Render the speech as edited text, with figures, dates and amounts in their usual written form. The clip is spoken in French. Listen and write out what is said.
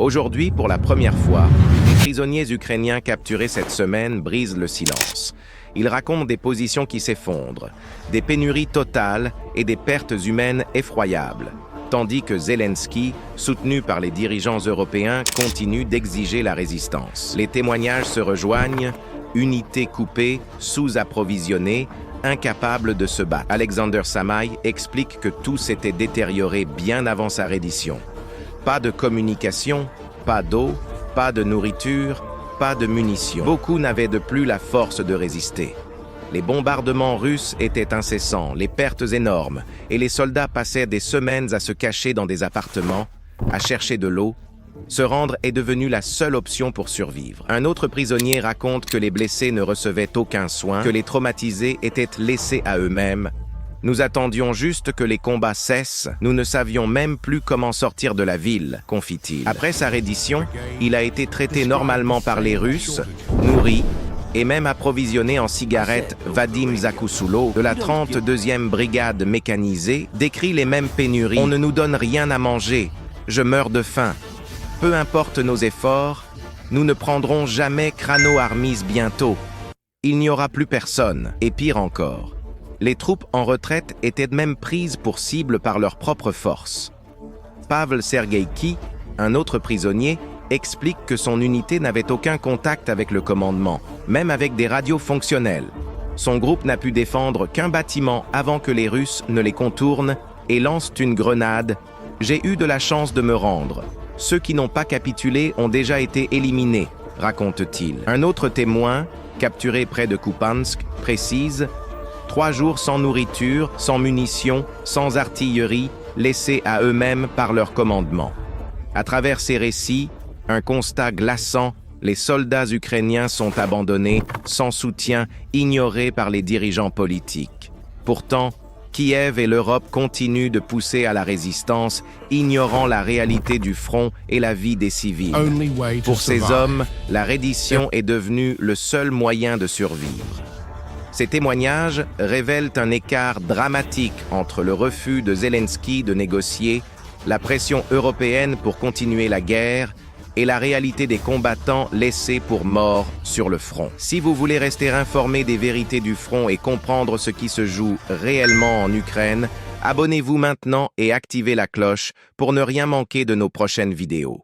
Aujourd'hui, pour la première fois, les prisonniers ukrainiens capturés cette semaine brisent le silence. Ils racontent des positions qui s'effondrent, des pénuries totales et des pertes humaines effroyables, tandis que Zelensky, soutenu par les dirigeants européens, continue d'exiger la résistance. Les témoignages se rejoignent, unités coupées, sous-approvisionnées, incapables de se battre. Alexander Samay explique que tout s'était détérioré bien avant sa reddition. Pas de communication, pas d'eau, pas de nourriture, pas de munitions. Beaucoup n'avaient de plus la force de résister. Les bombardements russes étaient incessants, les pertes énormes, et les soldats passaient des semaines à se cacher dans des appartements, à chercher de l'eau. Se rendre est devenu la seule option pour survivre. Un autre prisonnier raconte que les blessés ne recevaient aucun soin, que les traumatisés étaient laissés à eux-mêmes. Nous attendions juste que les combats cessent, nous ne savions même plus comment sortir de la ville, confie-t-il. Après sa reddition, il a été traité normalement par les Russes, nourri, et même approvisionné en cigarettes. Vadim Zakusulo, de la 32e brigade mécanisée, décrit les mêmes pénuries. « On ne nous donne rien à manger, je meurs de faim. Peu importe nos efforts, nous ne prendrons jamais Krano Armis bientôt. Il n'y aura plus personne. » Et pire encore, les troupes en retraite étaient même prises pour cible par leurs propres forces. Pavel Sergeïki, un autre prisonnier, explique que son unité n'avait aucun contact avec le commandement, même avec des radios fonctionnelles. Son groupe n'a pu défendre qu'un bâtiment avant que les Russes ne les contournent et lancent une grenade. « J'ai eu de la chance de me rendre. Ceux qui n'ont pas capitulé ont déjà été éliminés, » raconte-t-il. Un autre témoin, capturé près de Kupiansk, précise « 3 jours sans nourriture, sans munitions, sans artillerie, laissés à eux-mêmes par leur commandement. » À travers ces récits, un constat glaçant, les soldats ukrainiens sont abandonnés, sans soutien, ignorés par les dirigeants politiques. Pourtant, Kiev et l'Europe continuent de pousser à la résistance, ignorant la réalité du front et la vie des civils. Pour ces hommes, la reddition est devenue le seul moyen de survivre. Ces témoignages révèlent un écart dramatique entre le refus de Zelensky de négocier, la pression européenne pour continuer la guerre et la réalité des combattants laissés pour morts sur le front. Si vous voulez rester informé des vérités du front et comprendre ce qui se joue réellement en Ukraine, abonnez-vous maintenant et activez la cloche pour ne rien manquer de nos prochaines vidéos.